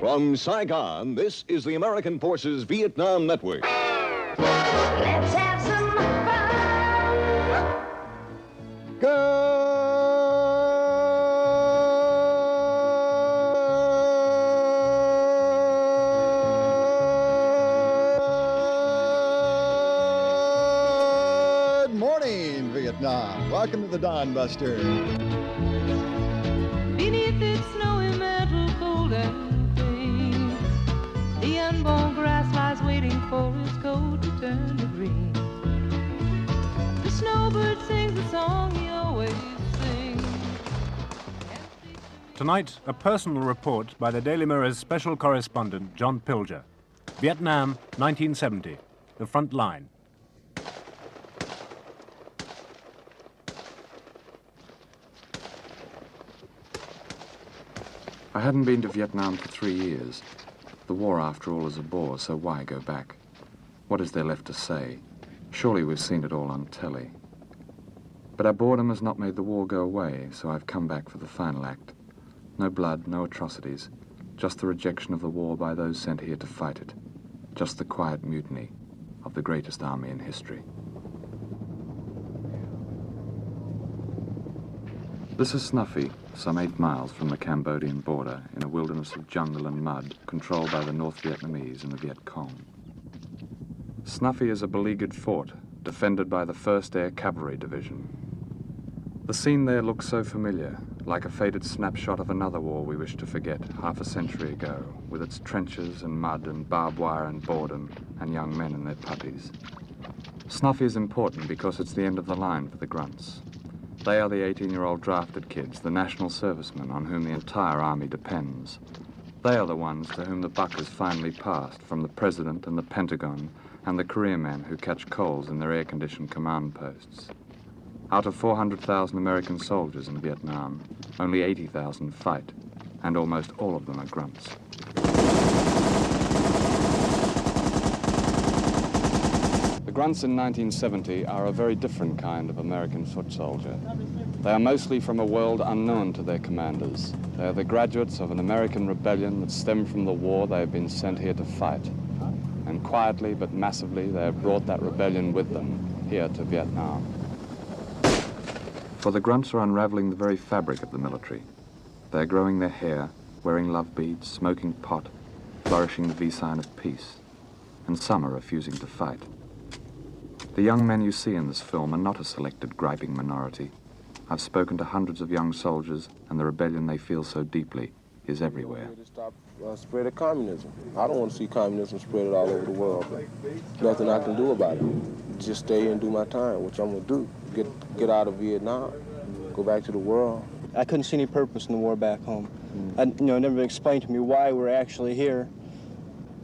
From Saigon, this is the American Forces Vietnam Network. Let's have some fun. Good morning, Vietnam. Welcome to the Dawn Buster. Beneath its snowy mantle cold and clean, the unborn grass lies waiting for its coat to turn to green. The snowbird sings the song he always sings. Tonight, a personal report by the Daily Mirror's special correspondent, John Pilger. Vietnam, 1970. The front line. I hadn't been to Vietnam for 3 years. The war, after all, is a bore, so why go back? What is there left to say? Surely we've seen it all on telly. But our boredom has not made the war go away, so I've come back for the final act. No blood, no atrocities, just the rejection of the war by those sent here to fight it. Just the quiet mutiny of the greatest army in history. This is Snuffy, some 8 miles from the Cambodian border, in a wilderness of jungle and mud, controlled by the North Vietnamese and the Viet Cong. Snuffy is a beleaguered fort, defended by the 1st Air Cavalry Division. The scene there looks so familiar, like a faded snapshot of another war we wish to forget half a century ago, with its trenches and mud and barbed wire and boredom and young men and their puppies. Snuffy is important because it's the end of the line for the grunts. They are the 18-year-old drafted kids, the national servicemen on whom the entire army depends. They are the ones to whom the buck has finally passed, from the president and the Pentagon and the career men who catch colds in their air-conditioned command posts. Out of 400,000 American soldiers in Vietnam, only 80,000 fight, and almost all of them are grunts. The grunts in 1970 are a very different kind of American foot soldier. They are mostly from a world unknown to their commanders. They are the graduates of an American rebellion that stemmed from the war they have been sent here to fight. And quietly but massively, they have brought that rebellion with them here to Vietnam. For the grunts are unraveling the very fabric of the military. They are growing their hair, wearing love beads, smoking pot, flourishing the V sign of peace. And some are refusing to fight. The young men you see in this film are not a selected, griping minority. I've spoken to hundreds of young soldiers, and the rebellion they feel so deeply is everywhere. To stop spread of communism. I don't want to see communism spread all over the world, but nothing I can do about it. Just stay here and do my time, which I'm gonna do. Get out of Vietnam, go back to the world. I couldn't see any purpose in the war back home. It never been explained to me why we're actually here.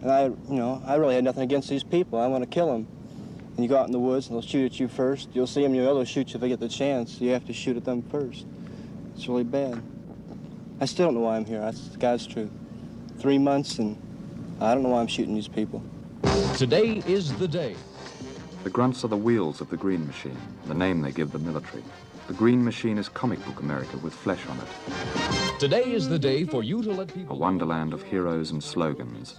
And I really had nothing against these people. I want to kill them. And you go out in the woods and they'll shoot at you first. You'll see them, they'll shoot you if they get the chance. You have to shoot at them first. It's really bad. I still don't know why I'm here. That's God's truth. 3 months and I don't know why I'm shooting these people. Today is the day. The grunts are the wheels of the Green Machine, the name they give the military. The Green Machine is comic book America with flesh on it. Today is the day for you to let people... A wonderland of heroes and slogans.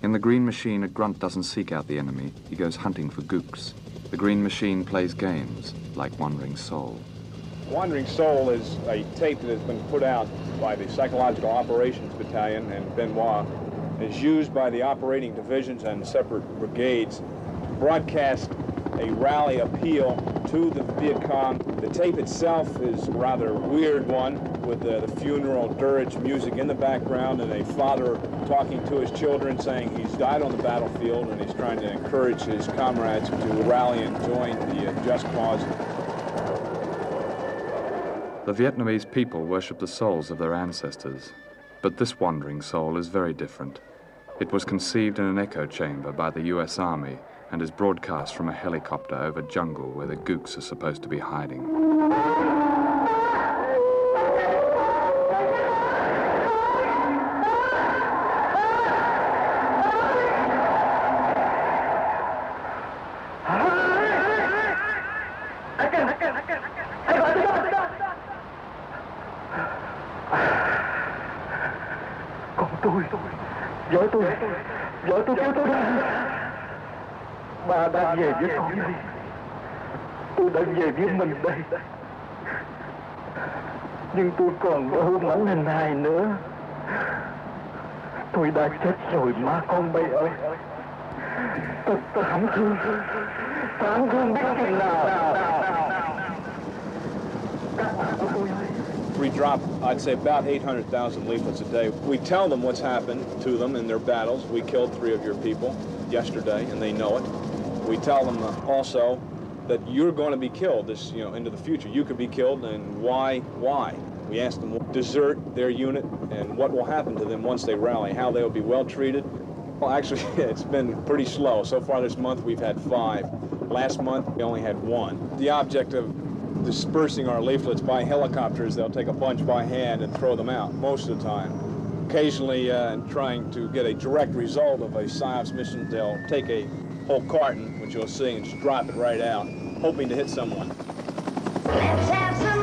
In the Green Machine, a grunt doesn't seek out the enemy, he goes hunting for gooks. The Green Machine plays games, like Wandering Soul. Wandering Soul is a tape that has been put out by the Psychological Operations Battalion and Benoit. It's used by the operating divisions and separate brigades to broadcast a rally appeal to the Viet Cong. The tape itself is a rather weird one, with the funeral dirge music in the background and a father talking to his children saying he's died on the battlefield and he's trying to encourage his comrades to rally and join the just cause. The Vietnamese people worship the souls of their ancestors, but this wandering soul is very different. It was conceived in an echo chamber by the US Army and is broadcast from a helicopter over jungle where the gooks are supposed to be hiding. Con tôi Vợ tôi kêu tôi ra. Bà đã về với con đi. Tôi đã về với mình đây. Nhưng tôi còn đâu mảnh hình hài nữa. Tôi đã chết rồi má con bay ơi. Tôi thảm thương biết chừng nào. We drop, I'd say, about 800,000 leaflets a day. We tell them what's happened to them in their battles. We killed 3 of your people yesterday, and they know it. We tell them also that you're going to be killed into the future. You could be killed, and why? We ask them to desert their unit and what will happen to them once they rally, how they will be well treated. Well, actually, it's been pretty slow. So far this month, we've had 5. Last month, we only had 1. The object of dispersing our leaflets by helicopters, they'll take a bunch by hand and throw them out most of the time. Occasionally, trying to get a direct result of a PSYOPS mission, they'll take a whole carton, which you'll see, and just drop it right out, hoping to hit someone. Let's have some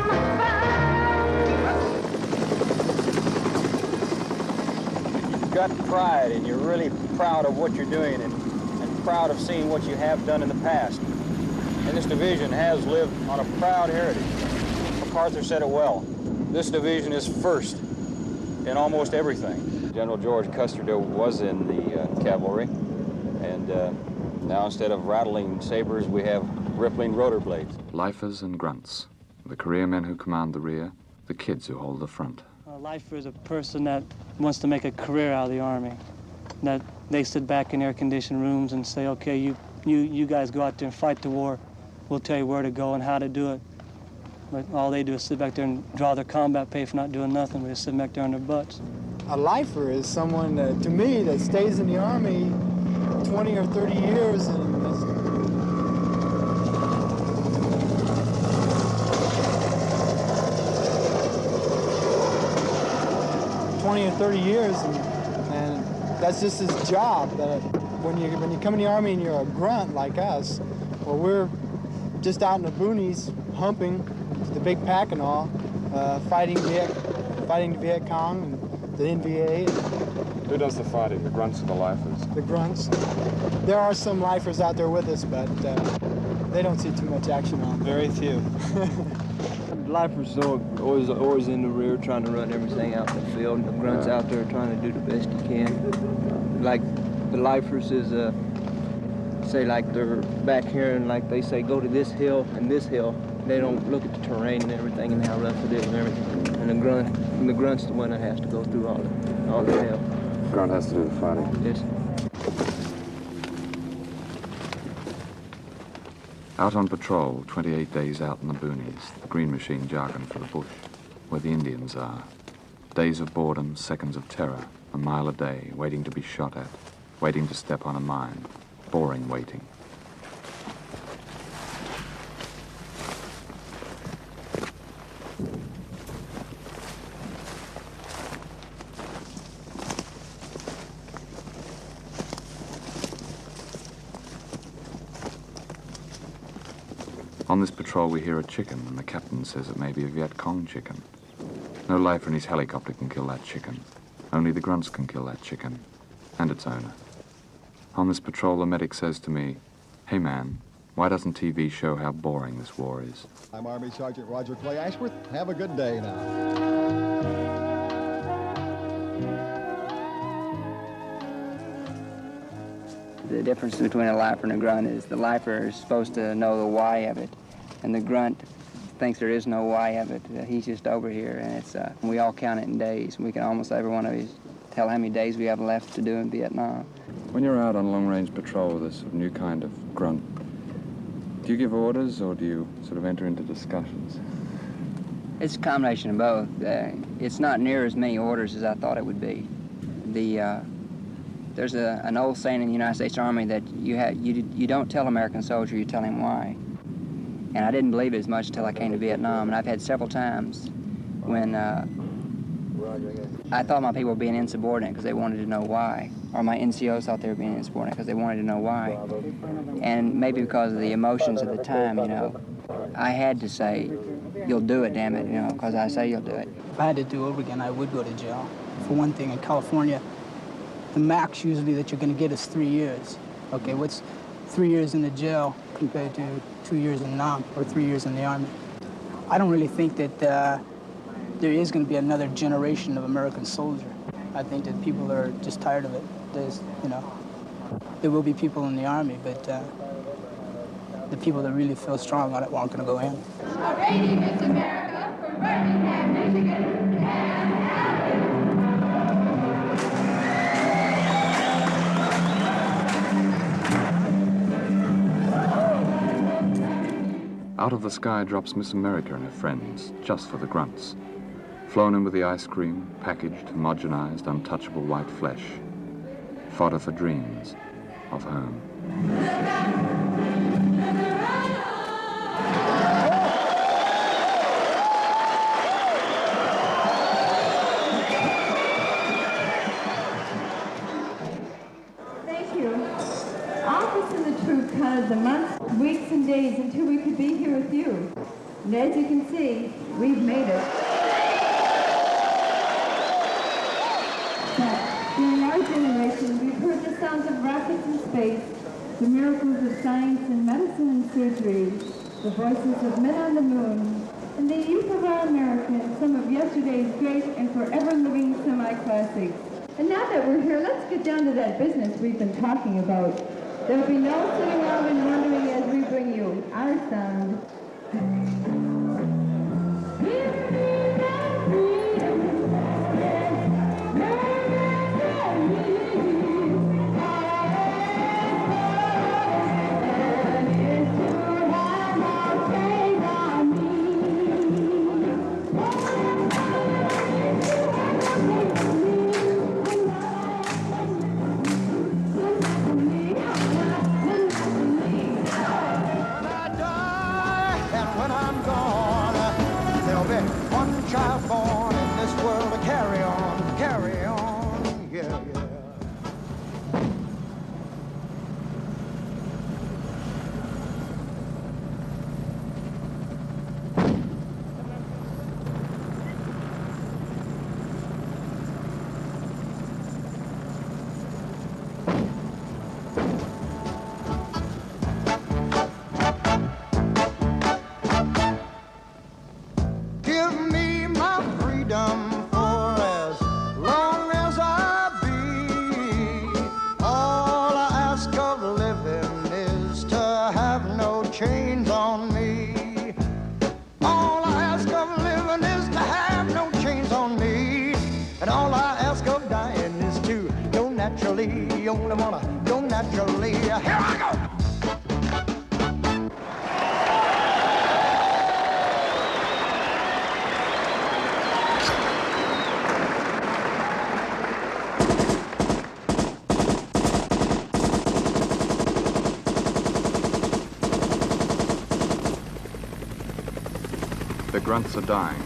You've got pride, and you're really proud of what you're doing and proud of seeing what you have done in the past. And this division has lived on a proud heritage. MacArthur said it well. This division is first in almost everything. General George Custer was in the cavalry, and now instead of rattling sabers, we have rippling rotor blades. Lifers and grunts, the career men who command the rear, the kids who hold the front. A lifer is a person that wants to make a career out of the Army. That they sit back in air-conditioned rooms and say, okay, you guys go out there and fight the war. We'll tell you where to go and how to do it. But all they do is sit back there and draw their combat pay for not doing nothing. They just sit back there on their butts. A lifer is someone, to me, that stays in the Army 20 or 30 years and 20 or 30 years, and that's just his job. When you come in the Army and you're a grunt like us, well, we're just out in the boonies, humping the big pack and all, fighting the Viet Cong and the NVA. Who does the fighting, the grunts or the lifers? The grunts. There are some lifers out there with us, but they don't see too much action on. Very few. Lifers are always in the rear trying to run everything out in the field. The grunts out there trying to do the best you can. Like the lifers is say like they're back here and like they say go to this hill and this hill. They don't look at the terrain and everything and how rough it is and everything. And the grunt's the one that has to go through all the hell. Grunt has to do the fighting. Yes. Out on patrol, 28 days out in the boonies, the green machine jargon for the bush, where the Indians are. Days of boredom, seconds of terror, a mile a day, waiting to be shot at, waiting to step on a mine, boring waiting. On this patrol we hear a chicken, and the captain says it may be a Viet Cong chicken. No lifer in his helicopter can kill that chicken. Only the grunts can kill that chicken, and its owner. On this patrol the medic says to me, "Hey man, why doesn't TV show how boring this war is?" I'm Army Sergeant Roger Clay Ashworth. Have a good day now. The difference between a lifer and a grunt is the lifer is supposed to know the why of it, and the grunt thinks there is no why of it. He's just over here, and we all count it in days. We can almost every one of us tell how many days we have left to do in Vietnam. When you're out on long-range patrol with this sort of new kind of grunt, do you give orders or do you sort of enter into discussions? It's a combination of both. It's not near as many orders as I thought it would be. There's an old saying in the United States Army that you don't tell an American soldier, you tell him why. And I didn't believe it as much until I came to Vietnam, and I've had several times when I thought my people were being insubordinate because they wanted to know why, or my NCOs thought they were being insubordinate because they wanted to know why. And maybe because of the emotions of the time, I had to say, "You'll do it, damn it," because I say you'll do it. If I had to do over again, I would go to jail. For one thing, in California, the max usually that you're going to get is 3 years. Okay, what's 3 years in the jail compared to 2 years in NAM or 3 years in the Army? I don't really think that there is going to be another generation of American soldier. I think that people are just tired of it. There's, you know, there will be people in the Army, but the people that really feel strong on it aren't going to go in. Radio Miss America from Birmingham, Michigan, Out of the sky drops Miss America and her friends, just for the grunts. Flown in with the ice cream, packaged, homogenized, untouchable white flesh. Fodder for dreams of home. Thank you. Office and the troop counted the months, weeks, and days until we could be here with you. And as you can see, we've made it. During our generation, we've heard the sounds of rockets in space, the miracles of science and medicine and surgery, the voices of men on the moon, and the youth of our America and some of yesterday's great and forever living semi-classics. And now that we're here, let's get down to that business we've been talking about. There'll be no sitting around and wondering as we bring you our sound. chains on me. All I ask of living is to have no chains on me. And all I ask of dying is to go naturally. You only wanna go naturally. Here I go! The grunts are dying.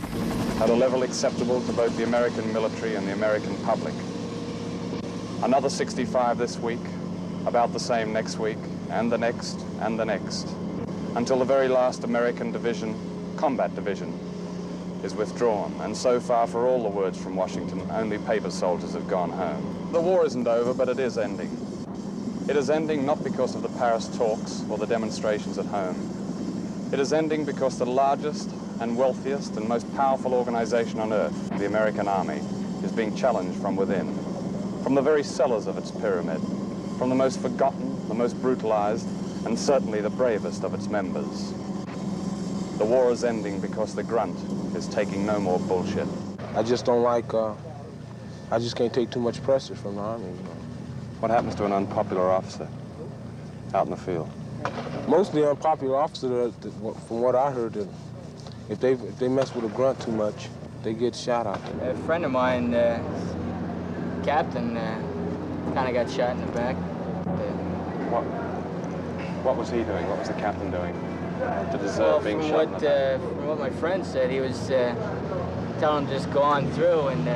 At a level acceptable to both the American military and the American public. Another 65 this week, about the same next week, and the next, and the next, until the very last American division, combat division, is withdrawn. And so far, for all the words from Washington, only paper soldiers have gone home. The war isn't over, but it is ending. It is ending not because of the Paris talks or the demonstrations at home. It is ending because the largest and wealthiest and most powerful organization on earth, the American Army, is being challenged from within, from the very cellars of its pyramid, from the most forgotten, the most brutalized, and certainly the bravest of its members. The war is ending because the grunt is taking no more bullshit. I just don't like, I just can't take too much pressure from the Army, you know. What happens to an unpopular officer out in the field? Mostly unpopular officers, from what I heard, if they mess with a grunt too much, they get shot out there. A friend of mine, captain, kind of got shot in the back. What was he doing? What was the captain doing to deserve being shot in the back? From what my friend said, he was telling them just go on through, and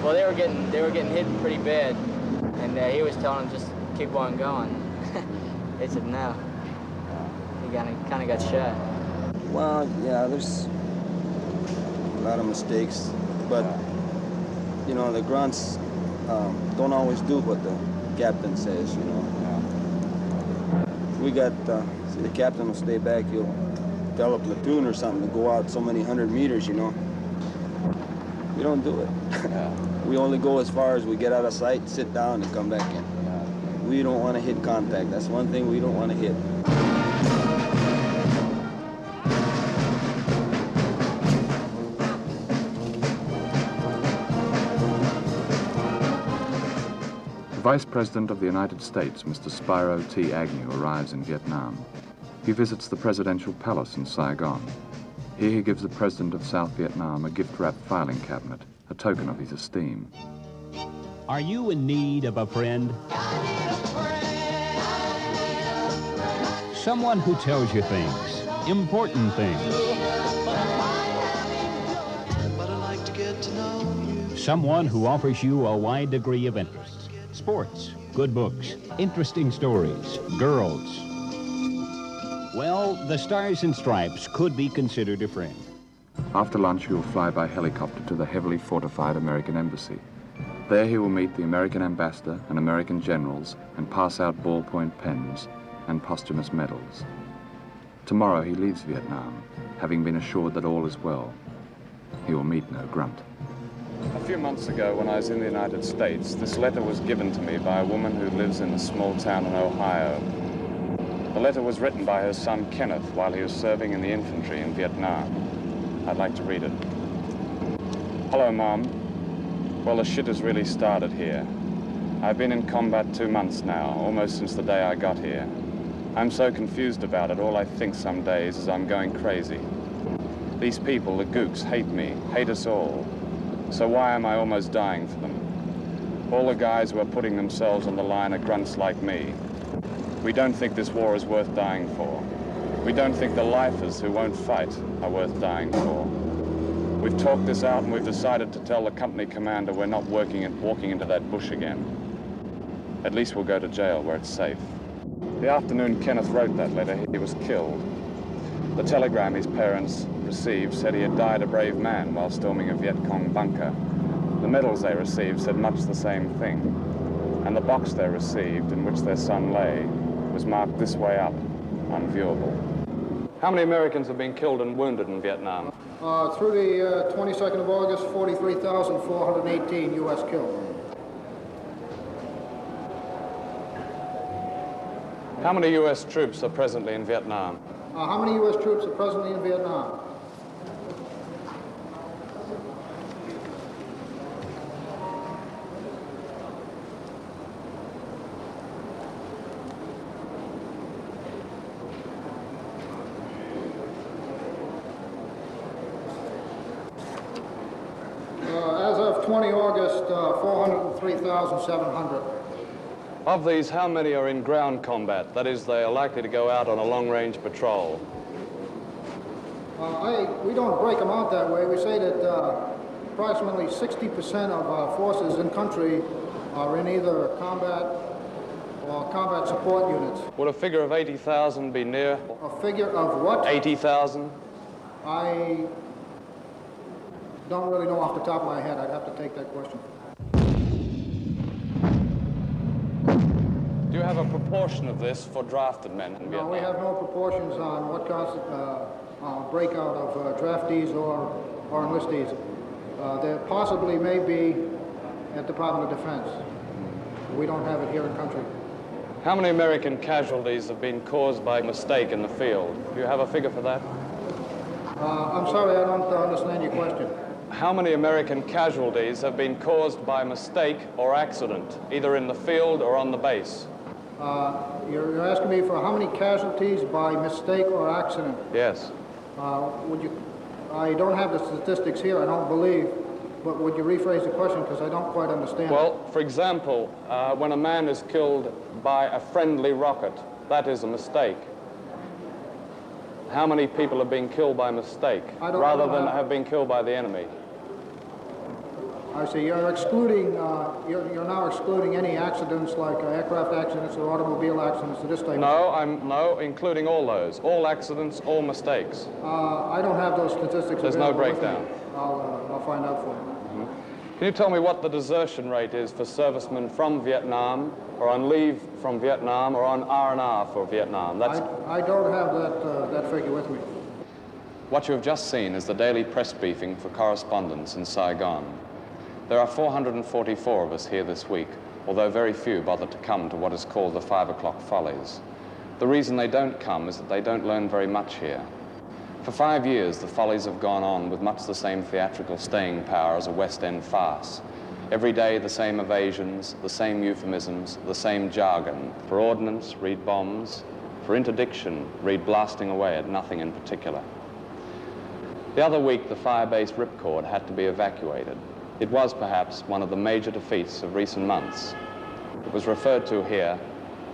well, they were getting hit pretty bad, and he was telling them just keep on going. They said no. He kind of got shot. Well, yeah, there's a lot of mistakes, but, you know, the grunts, don't always do what the captain says, you know. We got, see, the captain will stay back, he'll tell a platoon or something to go out so many 100 meters, you know. We don't do it. We only go as far as we get out of sight, sit down, and come back in. We don't want to hit contact. That's one thing we don't want to hit. The Vice President of the United States, Mr. Spyro T. Agnew, arrives in Vietnam. He visits the presidential palace in Saigon. Here he gives the President of South Vietnam a gift-wrapped filing cabinet, a token of his esteem. Are you in need of a friend? Someone who tells you things, important things. Someone who offers you a wide degree of interest. Sports, good books, interesting stories, girls. Well, the Stars and Stripes could be considered a friend. After lunch, he will fly by helicopter to the heavily fortified American embassy. There he will meet the American ambassador and American generals and pass out ballpoint pens and posthumous medals. Tomorrow he leaves Vietnam, having been assured that all is well. He will meet no grunt. A few months ago, when I was in the United States, this letter was given to me by a woman who lives in a small town in Ohio. The letter was written by her son Kenneth while he was serving in the infantry in Vietnam. I'd like to read it. Hello, Mom. Well, the shit has really started here. I've been in combat 2 months now, almost since the day I got here. I'm so confused about it, all I think some days is I'm going crazy. These people, the gooks, hate me, hate us all. So why am I almost dying for them? All the guys who are putting themselves on the line are grunts like me. We don't think this war is worth dying for. We don't think the lifers who won't fight are worth dying for. We've talked this out and we've decided to tell the company commander we're not walking into that bush again. At least we'll go to jail where it's safe. The afternoon Kenneth wrote that letter, he was killed. The telegram his parents received said he had died a brave man while storming a Viet Cong bunker. The medals they received said much the same thing. And the box they received, in which their son lay, was marked this way up, unviewable. How many Americans have been killed and wounded in Vietnam? Through the 22nd of August, 43,418 U.S. killed. How many U.S. troops are presently in Vietnam? How many U.S. troops are presently in Vietnam? As of 20 August, 403,700. Of these, how many are in ground combat? That is, they are likely to go out on a long-range patrol. We don't break them out that way. We say that approximately 60% of our forces in country are in either combat or combat support units. Would a figure of 80,000 be near? A figure of what? 80,000? I don't really know off the top of my head. I'd have to take that question. Do you have a proportion of this for drafted men in Vietnam? No, we have no proportions on what constitutes breakout of draftees or enlistees. There possibly may be at the Department of Defense. We don't have it here in country. How many American casualties have been caused by mistake in the field? Do you have a figure for that? I'm sorry, I don't understand your question. How many American casualties have been caused by mistake or accident, either in the field or on the base? You're asking me for how many casualties by mistake or accident? Yes. I don't have the statistics here, I don't believe, but would you rephrase the question because I don't quite understand. Well, for example, when a man is killed by a friendly rocket, that is a mistake. How many people have been killed by mistake rather than have been killed by the enemy? I see. You're excluding. You're now excluding any accidents like aircraft accidents or automobile accidents of this type. No, including all those, all accidents, all mistakes. I don't have those statistics. There's no breakdown. I'll find out for you. Can you tell me what the desertion rate is for servicemen from Vietnam, or on leave from Vietnam, or on R&R for Vietnam? I don't have that figure with me. What you have just seen is the daily press briefing for correspondents in Saigon. There are 444 of us here this week, although very few bother to come to what is called the 5 o'clock follies. The reason they don't come is that they don't learn very much here. For 5 years, the follies have gone on with much the same theatrical staying power as a West End farce. Every day, the same evasions, the same euphemisms, the same jargon. For ordnance, read bombs. For interdiction, read blasting away at nothing in particular. The other week, the firebase ripcord had to be evacuated. It was perhaps one of the major defeats of recent months. It was referred to here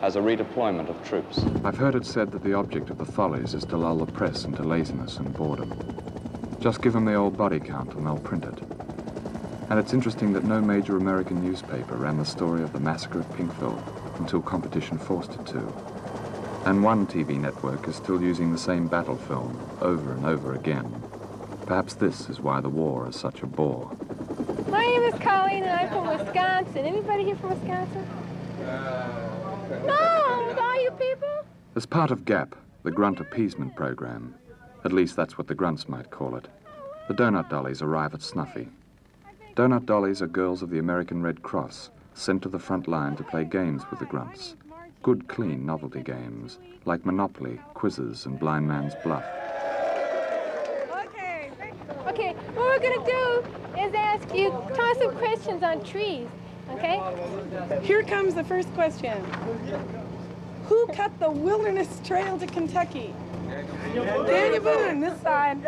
as a redeployment of troops. I've heard it said that the object of the follies is to lull the press into laziness and boredom. Just give them the old body count and they'll print it. And it's interesting that no major American newspaper ran the story of the massacre of Pinkville until competition forced it to. And one TV network is still using the same battle film over and over again. Perhaps this is why the war is such a bore. My name is Colleen and I'm from Wisconsin. Anybody here from Wisconsin? No, with all you people? As part of GAP, the Grunt Appeasement Program, at least that's what the grunts might call it, the donut dollies arrive at Snuffy. Donut dollies are girls of the American Red Cross, sent to the front line to play games with the grunts. Good, clean novelty games, like Monopoly, Quizzes, and Blind Man's Bluff. Okay, what we're going to do is ask you, toss some questions on trees, okay? Here comes the first question. Who cut the wilderness trail to Kentucky? Daniel Boone, this side.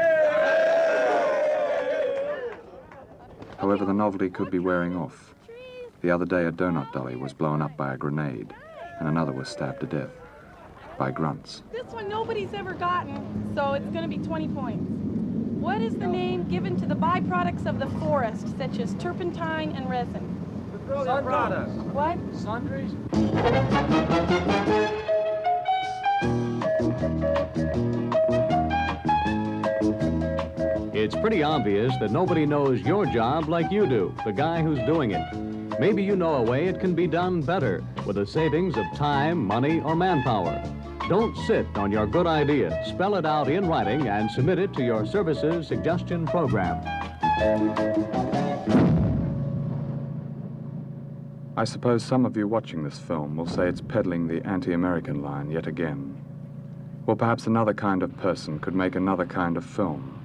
However, the novelty could be wearing off. The other day, a donut dolly was blown up by a grenade, and another was stabbed to death by grunts. This one nobody's ever gotten, so it's going to be 20 points. What is the name given to the byproducts of the forest, such as turpentine and resin? Sundries. What? Sundries. It's pretty obvious that nobody knows your job like you do, the guy who's doing it. Maybe you know a way it can be done better, with a savings of time, money, or manpower. Don't sit on your good idea. Spell it out in writing and submit it to your services suggestion program. I suppose some of you watching this film will say it's peddling the anti-American line yet again. Well, perhaps another kind of person could make another kind of film.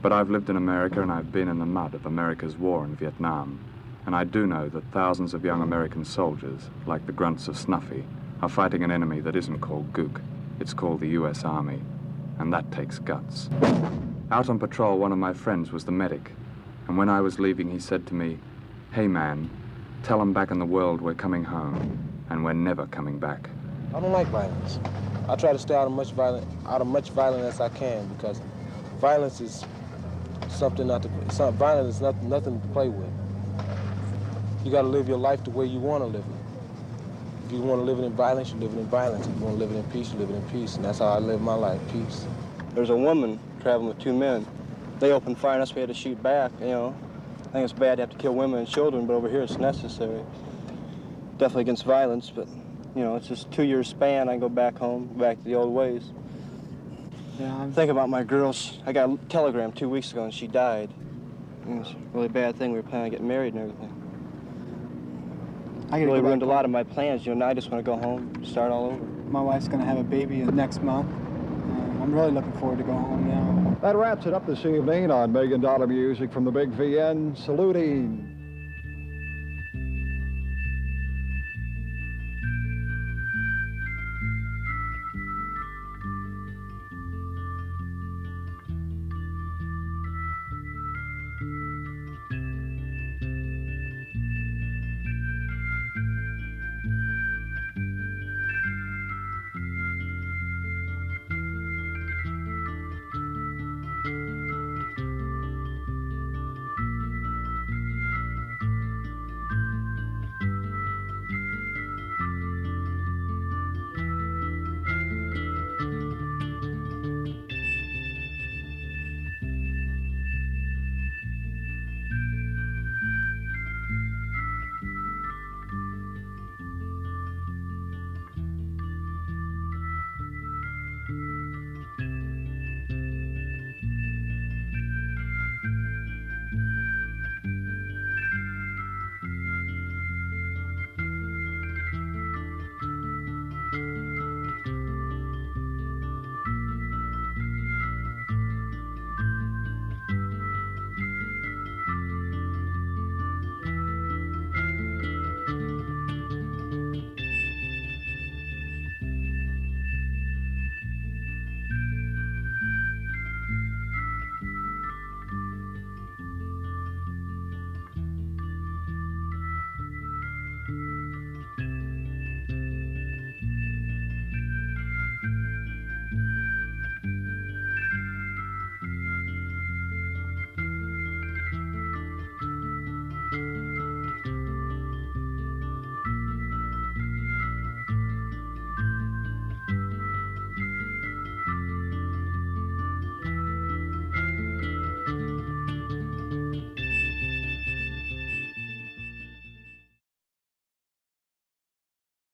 But I've lived in America and I've been in the mud of America's war in Vietnam. And I do know that thousands of young American soldiers, like the grunts of Snuffy, are fighting an enemy that isn't called Gook. It's called the U.S. Army. And that takes guts. Out on patrol, one of my friends was the medic. And when I was leaving, he said to me, "Hey man, tell them back in the world we're coming home. And we're never coming back." I don't like violence. I try to stay out of much violence as I can, because violence is something violence is nothing to play with. You got to live your life the way you want to live it. If you want to live it in violence, you live it in violence. If you want to live it in peace, you live it in peace. And that's how I live my life, peace. There's a woman traveling with two men. They opened fire on us, we had to shoot back, you know. I think it's bad to have to kill women and children, but over here it's necessary. Definitely against violence, but, you know, it's just a 2-year span. I go back home, back to the old ways. Yeah, I'm thinking about my girls. I got a telegram 2 weeks ago and she died. It was a really bad thing. We were planning on getting married and everything. I really ruined a lot of my plans, you know. Now I just want to go home, start all over. My wife's going to have a baby next month. I'm really looking forward to going home now. That wraps it up this evening on $1 Million Music from the Big VN, saluting